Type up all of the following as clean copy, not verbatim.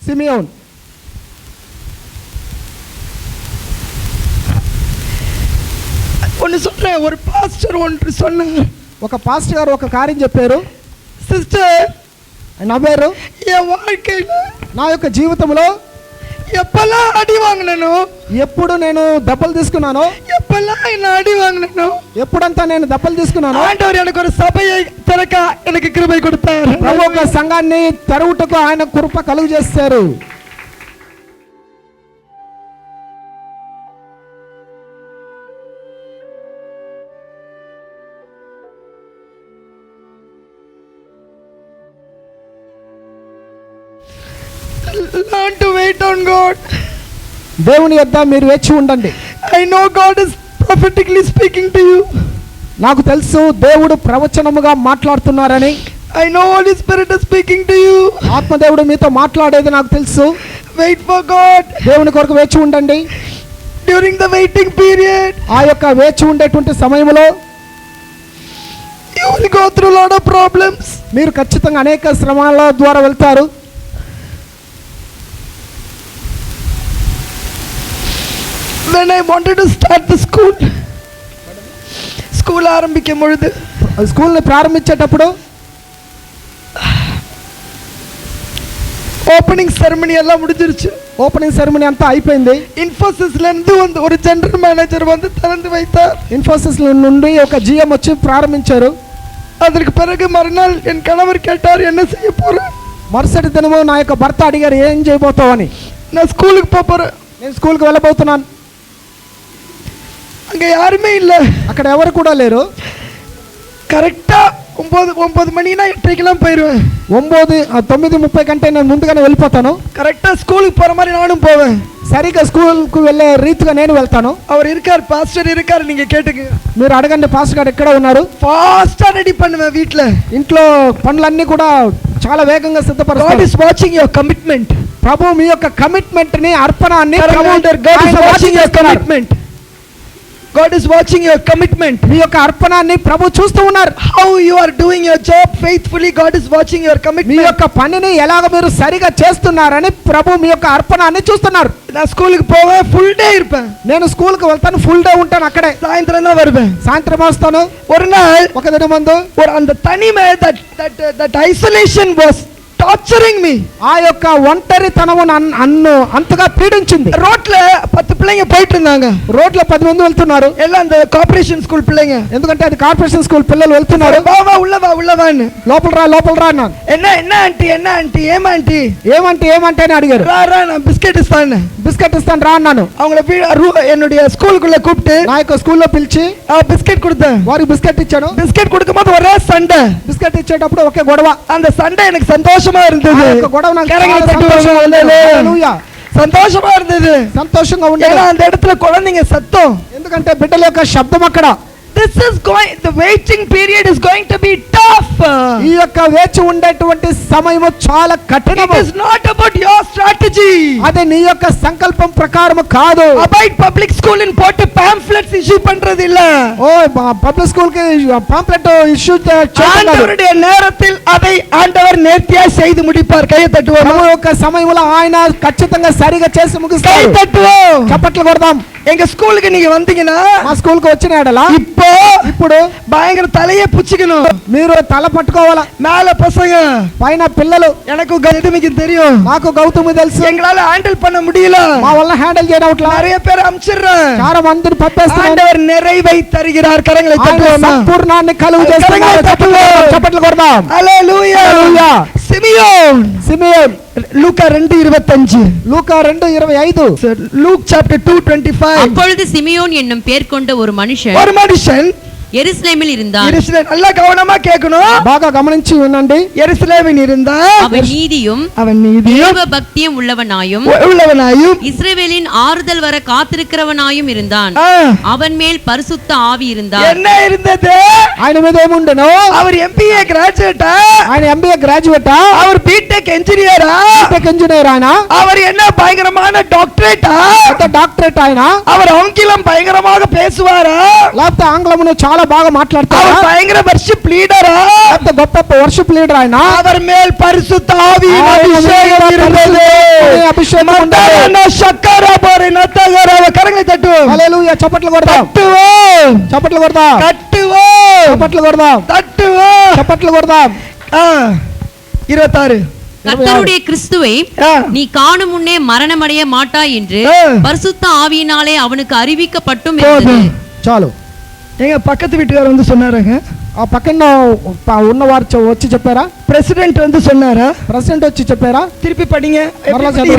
Simeon ஒன்று சொல்றேன். ஒரு பாஸ்டர் ஒன்று சொன்னார். ఒక పాస్టర్ గారు ఒక కార్యం చెప్పారు. సిస్టర్ నవ్వారు. என் வாழ்க்கையில் నా యొక్క జీవితంలో எப்பெல்லாம் அடி வாங்கினோ, ఎప్పుడు నేను దెబ్బలు తీసుకున్నానో, எப்பெல்லாம் என்ன அடி வாங்கினோ, ఎప్పుడంతా నేను దెబ్బలు తీసుకున్నానో ஆண்டவர் எனக்கு ஒரு சபையை திறக்க எனக்கு கிருபை கொடுத்தார். ప్రభు ఒక సంఘాన్ని తెరవుటకు ఆయన కృప కలుగు చేశారు. Learn to wait on God. దేవుని యొద్ద మీరు వేచి ఉండండి. I know God is prophetically speaking to you. నాకు తెలుసు దేవుడు ప్రవచనముగా మాట్లాడుతున్నారని. I know Holy Spirit is speaking to you. ఆత్మదేవుడు మీతో మాట్లాడేది నాకు తెలుసు. Wait for God. దేవుని కొరకు వేచి ఉండండి. During the waiting period, ఆ యొక్క వేచి ఉండేటువంటి సమయంలో you will go through a lot of problems. మీరు ఖచ్చితంగా అనేక శ్రమల ద్వారా వెళ్తారు. When I wanted to start the school ஆரம்பிக்கும் பொழுது, స్కూల్ని ప్రారంభించేటప్పుడు ஓப்பனிங் செரமனி எல்லாம் முடிஞ்சிருச்சு. ఓపెనింగ్ సెరమనీ అంతా అయిపోయింది. இன்ஃபோசிஸ்ல இருந்து ஒரு ஜெனரல் மேனேஜர் வந்து திறந்து வைத்தார். ఇన్ఫోసిస్ నుండి ఒక జిఎం వచ్చి ప్రారంభించారు. அதற்கு பிறகு மறுநாள் என் கணவர் கேட்டார், என்ன செய்ய போறேன்? మరుసటి దినము నా యొక్క భర్త అడిగారు, ఏం చేయబోతావని. நான் ஸ்கூலுக்கு போறேன். నేను స్కూల్కి వెళ్ళబోతున్నాను. அங்க யாருமே இல்ல. అక్కడ ఎవరు కూడా లేరు. கரெக்டா 9 மணினா 8:30 போயிடுவேன். 9:30 కంటే నేను ముందుగానే వెళ్ళిపోతాను. கரெக்டா ஸ்கூலுக்கு போற மாதிரி நானும் போவேன். సరిగ్గా స్కూల్కు వెళ్ళే రీతిగా నేను వెళ్తాను. அவர் இருக்கார், பாஸ்டர் இருக்கார், நீங்க கேட்டுங்க. మీరు అడగండి, పాస్టర్ గారు ఎక్కడ ఉన్నారు. ఫాస్టా రెడీ பண்ணுவேன் வீட்ல. ఇంట్లో పనులన్నీ కూడా చాలా వేగంగా సిద్ధపరుస్తాను. God is watching your commitment. ప్రభు మీ యొక్క కమిట్మెంట్ ని, అర్పణాన్ని God is watching your commitment. God is watching your commitment. మీ యొక్క అర్పణాన్ని ప్రభు చూస్తూ ఉన్నారు. How you are doing your job faithfully, God is watching your commitment. మీ యొక్క పనిని ఎలాగ మీరు సరిగా చేస్తున్నారని ప్రభు మీ యొక్క అర్పణాన్ని చూస్తున్నారు. நான் ஸ்கூலுக்கு போவேன், ஃபுல் டே இருப்பேன். నేను స్కూల్కి వెళ్తాను, ఫుల్ డే ఉంటాను అక్కడే. సాయంత్రం தான் வருவேன். సాయంత్రం వస్తాను. ஒரு நாள் ఒక దినం ముందు அந்த தனிமை, that isolation was torturing me. ఆ యొక్క ఒంటరితనము నన్ను అంతగా పీడించింది. రోడ్ల 10 பிள்ளைங்க போயிட்டு இருந்தாங்க. రోడ్లో 10 మంది వెళ్తున్నారు. எல்லாம் அந்த కార్పొరేషన్ స్కూల్ పిల్లங்க. ఎందుకంటే అది కార్పొరేషన్ స్కూల్ పిల్లలు వెళ్తున్నారు. వా వా ఉள்ள వాன்னு. లోపల రా అన్నాను. என்ன ஆంటీ ఏమంటే అని అడిగారు. రా நான் பிஸ்கட் ఇస్తాను రా అన్నాను. அவங்கள என்னுடைய ஸ்கூலுக்குள்ள கூப்பிட்டு నా యొక్క స్కూల్లో పిలిచి பிஸ்கட் கொடுத்தேன். వారికి బిస్కెట్ ఇచ్చాను. బిస్కెట్ கொடுக்கும்போது ஒரே சண்டை. బిస్కెట్ ఇచ్చేటప్పుడు ఒకే గొడవ. அந்த சண்டை எனக்கு சந்தோஷமா இருந்தது. గొడవ నాకు సంతోషமா இருந்தது. సంతోషంగా ఉండేది. அந்த இடத்துல குழந்தைங்க సత్తం. ఎందుకంటే బిడ్డల యొక్క శబ్దం అక్కడ. the waiting period is going to be tough. ఈ యొక్క వేచి ఉండేటువంటి సమయము చాలా కఠినము. It is not about your strategy. అది నీ యొక్క సంకల్పం ప్రకారం కాదు. Abide public school in போட்டு pamphlets issue பண்றது இல்ல. ఓ పబ్లిక్ స్కూల్ కి పాంప్లెట్ ఇష్యూ చేయడం. ஆண்டவருடைய நேரத்தில் அதை ஆண்டவர் நேர்த்தியாய் செய்து முடிப்பார். கையை தட்டுவோம். ప్రభు యొక్క సమయంలో ఆయన ఖచ్చితంగా సరిగా చేసి ముగిస్తారు. కై తట్టుவோம். చప్పట్లు కొడదాం. எங்க ஸ்கூலுக்கு நீங்க வந்தீங்கன்னா, మా స్కూల్ కు వచ్చిన ఎడల ఇప్పుడు பயங்கர தலையே புச்சிக்கணும். మీరు తల పట్టుకోవాలా. மேல பசங்க, పైన పిల్లలు. எனக்கு గౌతమికి தெரியும், నాకు గౌతమి తెలుసు. எங்களால హ్యాండిల్ பண்ண முடியல. మా వల్ల హ్యాండిల్ చేయనట్లా நிறைய பேர் அம்ச்சிடுறேன். చాలా మందిని పంపేస్తున్నారు. ஆண்டவர் நிறைவை தருகிறார். కరంగలై తట్టుவோம். సంపూర్ణాన్ని కలుగు చేస్తున్నారు. చప్పట్లు కొడదాం. హల్లెలూయా. సిమియోన్. లూకా 2:25. లూకా 2:25. Luke chapter 2:25. அப்பொழுது சிமியோன் என்னும் பேர் கொண்ட ஒரு மனுஷன் எருசலேமில் இருந்தான். எருசலேம், நல்லா கவனமா கேட்கணும், బాగా గమనించి వినండి. எருசலேமில் இருந்தா அவன் நீதியும் நீதியும் தேவ பக்தியும் உள்ளவனாயும் இஸ்ரவேலின் ஆறுதல் வர காத்திருக்கிறவனாயும் இருந்தான். அவன் மேல் பரிசுத்த ஆவி இருந்தார். என்ன இருந்தது? ఆయన మీద ఏముండెను? அவர் MBA கிராஜுவேட்டா? ఆయన MBA గ్రాడ్యుయేటా? அவர் BTech ఇంజనీరా? BTech ఇంజనీర్ ఆయన. அவர் என்ன பயங்கரமான டாக்டరేటా? డాక్టరేట్ ఆయన. அவர் ஆங்கிலம் பயங்கரமாக பேசுவாரா? లేకపోతే ఆంగ్లమును చాలా బాగా మాట్లాడతారా? அவர் பயங்கர వర్షిప్ లీడరా? లేకపోతే గొప్ప వర్షిప్ లీడర్ ఆయన. அவர் மேல் பரிசுத்த ஆவியின் அபிஷேகம் இருந்தது. అభిషేకం ఉండాలి. షక్కర పోరి నత్తగర కరంగై తట్టు. హల్లెలూయా. చప్పట్లు కొడదాం. చప్పట్లు కొడదాం. కట్టువో. చప్పట్లు కొడదాం. తట్టువో. చప్పట్లు కొడదాం. 26 கர்த்தருடைய கிறிஸ்துவை நீ காணும் முன்னே மரணமடைய மாட்டாய் என்று பரிசுத்த ஆவியினாலே அவனுக்கு அறிவிக்கப்பட்டும் இருந்தது. చాలు. எங்க பக்கத்து வீட்டுக்காரர் வந்து சொன்னாருங்க. ఆ పక్కన ఉన్నవారు వచ్చి చెప్పారా? ప్రెసిడెంట్ வந்து சொன்னாரா? ప్రెసిడెంట్ వచ్చి చెప్పారా? திருப்பி படிங்க.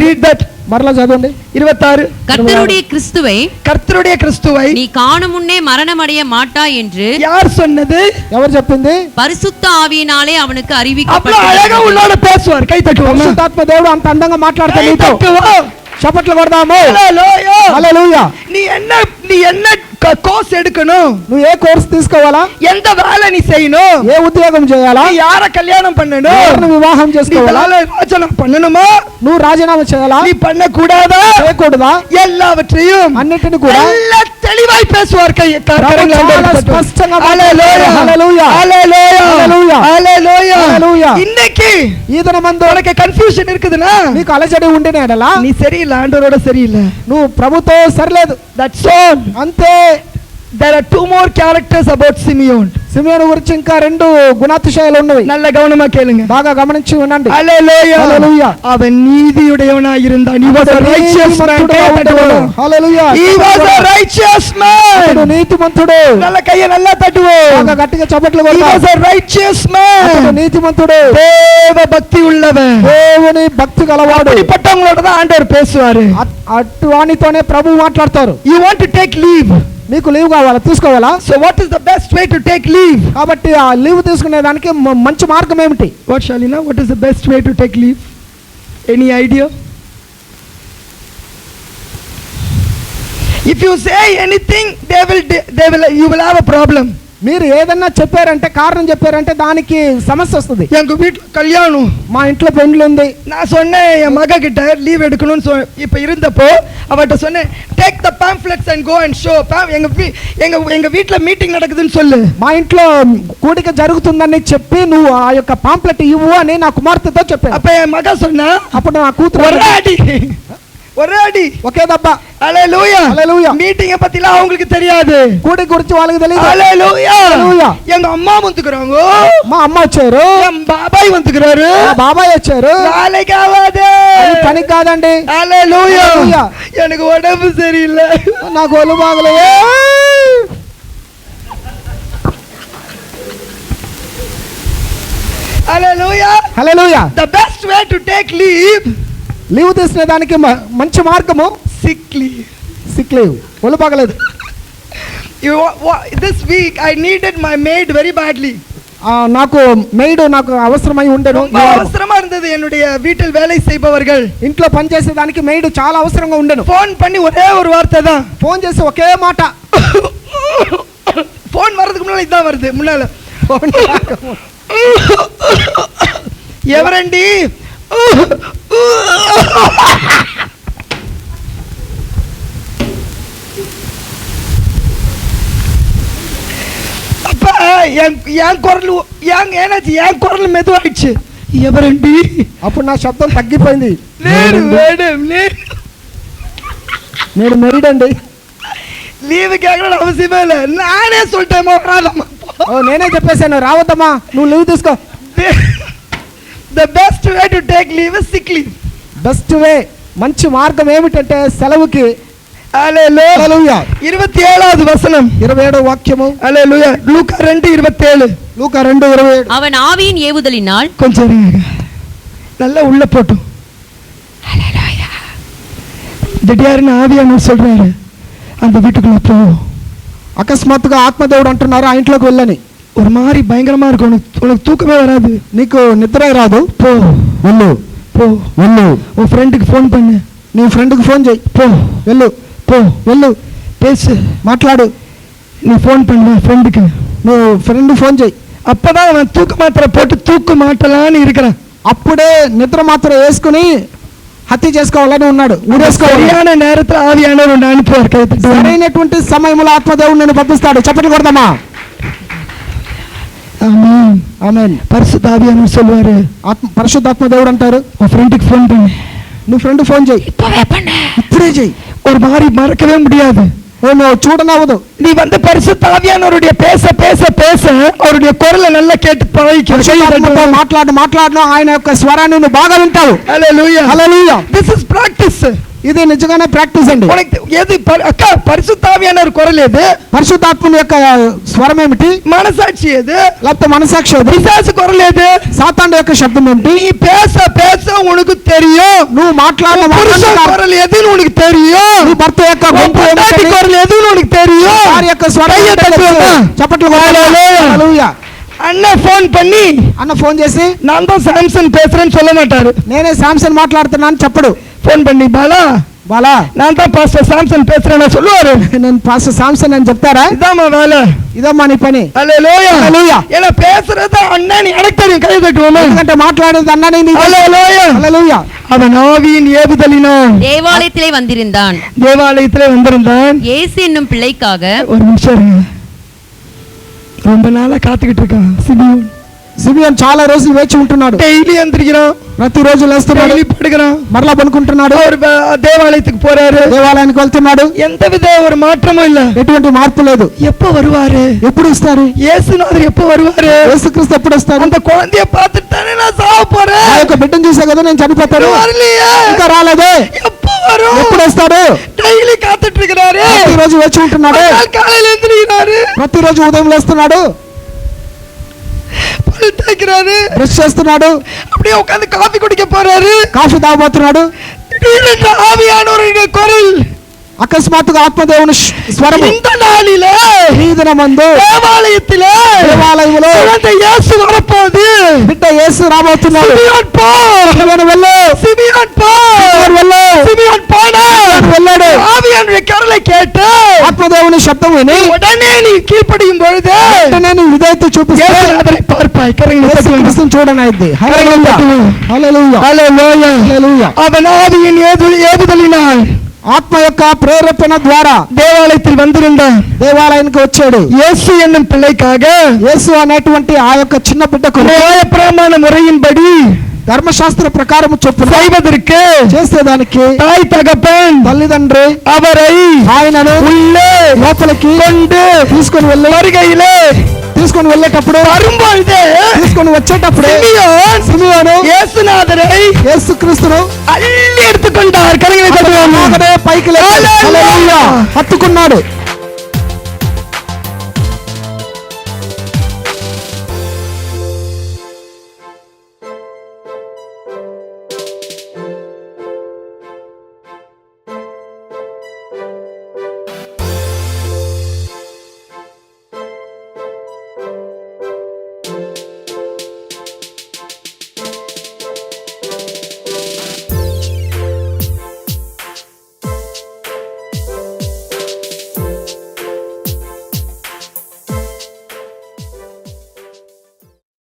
read that. మరలా చదవండి. 26 கர்த்தருடைய கிறிஸ்துவை நீ காணும் முன்னே மரணமடைய மாட்டாய் என்று யார் சொன்னது? ఎవరు చెప్పింది? பரிசுத்த ஆவியினாலே அவனுக்கு அறிவிக்கப்பட்டது. அவ்வளவு அழகா உன்னோட பேசுவார். கை தட்டுவோம். పరిశుద్ధాత్మ దేవుడు అంత అందంగా మాట్లాడతాడు నీతో. చప్పట్లు కొడదాము. హల్లెలూయా. హల్లెలూయా. నీ என்ன కోర్స్ எடுக்கணும்? నువ్వు ఏ కోర్స్ తీసుకోవాలా? ఎంత వేலை నీ செய்யணும்? ఏ ఉద్యోగం చేయాలా? యార కళ్యాణం பண்ணணும்? ఎవరిని వివాహం చేసుకోవాలా? ராஜினாமா பண்ணணுமா? నువ్వు రాజీనామా చేయాలా? நீ பண்ண கூடாதா? చేయకూడదా? எல்லாவற்றையும் అన్నిటిని కూడా நல்ல தெளிவாய் பேசுவார். స్పష్టంగా హల్లెలూయా. హల్లెలూయా. హల్లెలూయా. హల్లెలూయా. హల్లెలూయా. இன்னைக்கு ఈ దినమందు உனக்கு கன்ஃபியூஷன் இருக்குதுனா? నీకు అలజడి ఉండినేడలా? நீ சரியில்லை, ஆண்டவரோட சரியில்லை, నువ్వు ప్రభుతో సరిలేదు. That's all. అంతే. There are 2 more characters about Simeon. సిమియోను గురించి ఇంకా 2 గుణాతిశయాలు ఉన్నవి. நல்ல கவனமா கேளுங்க. బాగా గమనించి వినండి. హల్లెలూయా. హల్లెలూయా. அவன் நீதியுடையவனாய் இருந்தான். He was a righteous man. Hallelujah. He was a righteous man. అతడు నీతిమంతుడు. நல்ல கையை நல்லா தட்டுவோ. బాగా గట్టిగా చప్పట్లు కొడదాం. He was a righteous man. అతడు నీతిమంతుడు. தேவ பக்தி உள்ளவன். దేవుని భక్తి గలవాడు. அப்படிப்பட்டவங்களோட தான் ஆண்டவர் பேசுவாரு. అటువానితోనే ప్రభు మాట్లాడతారు. You want to take leave? నీకు లీవ్ కావాలా? తీసుకోవాలా? So what is the best way to take leave? కాబట్టి ఆ లీవ్ తీసుకునే దానికి మంచి మార్గం ఏమిటి? What Shalina, what is the best way to take leave? Any idea? If you say anything you will have a problem. మీరు ఏదన్నా చెప్పారంటే, కారణం చెప్పారంటే దానికి సమస్య వస్తుంది. எங்க வீட்ல கல்யாணம், మా ఇంట్లో పెళ్లి ఉంది. நான் சொன்னேன் என் மக கிட்ட லீவ் எடுக்கணும்னு இப்ப இருந்தப்போ அவட்ட சொன்னேன், take the pamphlets and go and show. எங்க வீட்ல மீட்டிங் நடக்குதுன்னு சொல்லு. మా ఇంట్లో కూడిక జరుగుతుందని చెప్పి నువ్వు ఆ యొక్క పాంప్లెట్ ఇవ్వు అని నా కుమార్తెతో చెప్పాను. அப்ப என் மக சொன்னா, అప్పుడు నా కూతురు ஒரே அடி ஒகே தப்பா. ஹalleluya. ஹalleluya. மீட்டிங்க பத்திலாம் அவங்களுக்கு தெரியாது. கூடி குறிச்சு వాళ్ళకి తెలియదు. ஹalleluya. ஹalleluya. எங்க அம்மா வந்துக்கறாங்க. మా అమ్మ వచ్చారు. என் బాబాయ్ வந்துக்கறாரு. మా బాబాయ్ వచ్చారు. నాளைக்கு ஆவாது. అది పని కాదండి. ஹalleluya. எனக்கு உடம்பு சரியில்லை, నాకు ఒళ్ళు బాగలేదు. హalleluya. హalleluya. The best way to take leave, leave తీసుకునే దానికి మంచి మార్గము సిక్ లీవ్. ఒళ్ళు బాగలేదు. This week I needed my maid very badly. నాకు మెయిడ్ నాకు అవసరమై ఉండేను. అవసరమా இருந்தது. என்னுடைய வீட்டில் வேலை செய்பவர்கள், ఇంట్లో పని చేసే దానికి మెయిడ్ చాలా అవసరంగా ఉండేను. ఫోన్ பண்ணி ஒரே ஒரு வார்த்தை தான், ఫోన్ చేసి ఒకే మాట. ఫోన్ வரதுக்கு முன்னால இதான் வருது. முன்னால ఎవరండి? அப்ப என் குரல் மெதுவாயிடுச்சு. ఎవరండి? అప్పుడు నా శబ్దం తగ్గిపోయింది. నేను మెరిడండి. లీవ్ కేకడం అవసరమే లేదు. నానే சொல்லிட்டேமா రాదమ్మా. నేనే చెప్పేశాను రావద్దమ్మా, నువ్వు లీవ్ తీసుకో. The best way to take leave is sick leave. Best way, మంచి మార్గం ఏమిటంటే సెలవుకి. హల్లెలూయా. 27వ వచనం, 27వ వాక్యము. హల్లెలూయా. లూకా 2:27. లూకా 2:27. அவன் ஆவியின் ஏவுதலினால், கொஞ்சம் நல்லா உள்ள போட்டு. ஹல்லெலூயா. திடீர்னு ஆவியானவர் சொல்றாரு, அந்த வீட்டுக்குள்ள போ, అకస్మాత్తుగా ఆత్మదేవుడు అంటున్నారు ఆ ఇంట్లోకి వెళ్ళని. ஒரு மாதிரி பயங்கரமா இருக்கும், உனக்கு தூக்கமே வராது, నీకు నిద్ర రాదు, போ వెళ్ళు போ, వెళ్ళు, உன் ஃப்ரெண்டுக்கு ஃபோன் பண்ணு, నీ ఫ్రెండ్కి ఫోన్ చేయి, போ వెళ్ళు போ, వెళ్ళు, பேசு, మాట్లాడు, நீ ஃபோன் பண்ணு ஃப்ரெண்டுக்கு, నువ్వు ఫ్రెండ్ ఫోన్ చేయి. அப்பதான் அவன் தூக்க மாத்திரை போட்டு தூக்க மாட்டலான்னு இருக்கிறான். అప్పుడే నిద్ర మాత్రం వేసుకుని హత్య చేసుకోవాలని ఉన్నాడు, ఊరేసుకోవాలి. சரியான நேரத்துல ஆவியானவர் உன்னை அனுப்புவார். கைத்தட்டு. సరైనటువంటి సమయంలో ఆత్మదేవుడు నేను పంపిస్తాడు. చప్పట్లు కొడదామా? ஆமென் ఆమేన్. பரிசுத்த ஆவியானவர் சொல்வாரு, పరిశుద్ధాత్మ దేవుడు అంటారు, உன் ஃப்ரெண்டுக்கு ஃபோன் பண்ணு, నీ ఫ్రెండ్ ఫోన్ చేయి, ఇప్పుడే చేయి. ஒரு மாதிரி மறக்கவே முடியாது, నువ్వు చూడనవ్వదు. நீ வந்து பரிசுத்த ஆவியானவருடைய பேச பேச பேச அவருடைய குரலை நல்லா கேட்டு పరిశుద్ధాత్మతో మాట్లాడను ఆయన యొక్క స్వరాన్ని నువ్వు బాగా వింటావు. Hallelujah hallelujah. This is practice. ఇది నిజంగానే ప్రాక్టీస్ అండి. ఏది అక్క పరిశుద్ధ ఆవియానవర్ కురల్ ఏది? పరిశుద్ధాత్మని యొక్క స్వరం ఏమిటి? మనసాక్షి ఏది? లేకపోతే మనసాక్షి ఏది? పిశాచు కురల్ ఏది? సాతాను యొక్క శబ్దం ఏమిటి? நீ பேச பேச உனக்கு தெரியும், నువ్వు మాట్లాడిన కురల్ ఏది ఉనికి தெரியும், నీ భర్త యొక్క గొంతు ఏమిటి? కురల్ ఏది ఉనికి தெரியும், వారి యొక్క స్వరం చప్పట్లు హల్లెలూయా. అన్న ఫోన్ పన్ని అన్న ఫోన్ చేసి நான் தான் சாம்சன் பேசுறேன்னு சொல்ல மாட்டாரு. నేనే శాంసన్ మాట్లాడుతున్నాను చెప్పడు. ఫోన్ பண்ணி బాలా బాలా நான் தான் பாஸ்டர் சாம்சன் பேசுறேன்னு சொல்லுவாரு. నేను పాస్టర్ శాంసన్ అని చెప్తారా? ఇదమ్మా వేళ, ఇదమ్మా నీ పని. హల్లెలూయా హల్లెలూయా. ఎలా பேசுறது అన్నని எனக்கு தெரியும், కై తట్టుவோமா? ఎందుకంటే మాట్లాడేది అన్నని నీకు. హల్లెలూయా హల్లెలూయా. அவன் ஆவியின் ஏவுதலினான் தேவாலயத்திலே வந்திருந்தான், தேவாலயத்திலே வந்திருந்தான். இயேசு என்னும் பிள்ளைக்காக. ஒரு நிமிஷம் இருங்க, ரொம்ப நாளா காத்துக்கிட்டு இருக்கான் சிமியோன். సిమియోన్ చాలా రోజులు వేచి ఉంటున్నాడు. డైలీ ఎந்திరిக்கிறான், ప్రతిరోజు లేస్తున్నాడు, డైలీ పడుకుறான், మరలా పడుకుంటున్నాడు. அவர் தேவாலயத்துக்கு போறாரு, దేవాలయానికి వెళ్తున్నాడు. எந்தவித ஒரு மாற்றமும் இல்ல, ఎటువంటి మార్పు లేదు. எப்ப வருவாரு, ఎప్పుడు వస్తారు? இயேசுநாதர் எப்ப வருவாரு? యేసుక్రీస్తు ఎప్పుడు వస్తారు? அந்த కుழந்தைய பார்த்துட்டு தானே நான் சாவ పోறேன், ఆ యొక్క బిడ్డను చూసా కదా నేను చనిపోతాను. வரலையே, ఇంకా రాలేదే, எப்ப வரும்? ఎప్పుడు వస్తాడు? డైలీ కాத்துட்டு இருக்கிறாரு, ప్రతిరోజు వేచి ఉంటున్నాడు. కాலையில ఎந்திరిக்கிறாரு, ప్రతిరోజు ఉదయం లేస్తున్నాడు, పళ్ళు తేக்கிறாரு, బ్రష్ చేస్తున్నాడు, அப்படியே உட்கார்ந்து காபி குடிக்க போறாரு, కాఫీ తాగబోతున్నాడు. திடீரென்று ஆவியானவருடைய குரல், అకస్మాత్తుగా ఆత్మదేవుని స్వరము இந்த நாளிலே ఈ దినమందు దేవాలయத்திலே దేవాలయములో குழந்தை இயேசு வரப்போகுது, బిడ్డ యేసు రాబోతున్నాడు. సిమియోన్ పో, సిమియోను వెళ్ళు, సిమియోన్ పో, సిమియోను వెళ్ళు, సిమియోన్ పోనా, సిమియోను వెళ్ళాడు. ஆவியானவருடைய குரலை கேட்டு ఆత్మదేవుని శబ్దం విని உடனே நீ கீழ்ப்படியும் பொழுது వెంటనే నీ విధేయత చూపిస్తే యేసునాథரை பார்ப்பாய். కరంగ యేసుక్రీస్తుని చూడనైద్ది. హల్లెలూయా హల్లెలూయా హల్లెలూయా హల్లెలూయా. அவன் ஆவியின் ஏவுதலினால் ఆత్మ యొక్క ప్రేరేపణ ద్వారా దేవాలయத்தில் வந்திருந்தான், దేవాలయానికి వచ్చాడు. இயேசு என்னும் பிள்ளைக்காக యేసు అనేటువంటి ఆ యొక్క చిన్న బిడ్డకు நியாயப்பிரமாண முறையின்படி ధర్మశాస్త్ర ప్రకారం చొప్పున செய்வதற்கு చేసేదానికి தாய் தகப்பன் తల్లిదండ్రి அவரை ఆయనను உள்ளே లోపలికి கொண்டு తీసుకొని வருகையிலே తీసుకొని వెళ్ళేటప్పుడు வரும்பொழுது తీసుకొని వచ్చేటప్పుడు సిమియోను இயேசுநாதரை యేసుక్రీస్తును அள்ளி எடுத்துக்கொண்டார். கரங்களை தட்டுவோம். పైకి లేచి హల్లెలూయా హత్తుకున్నాడు.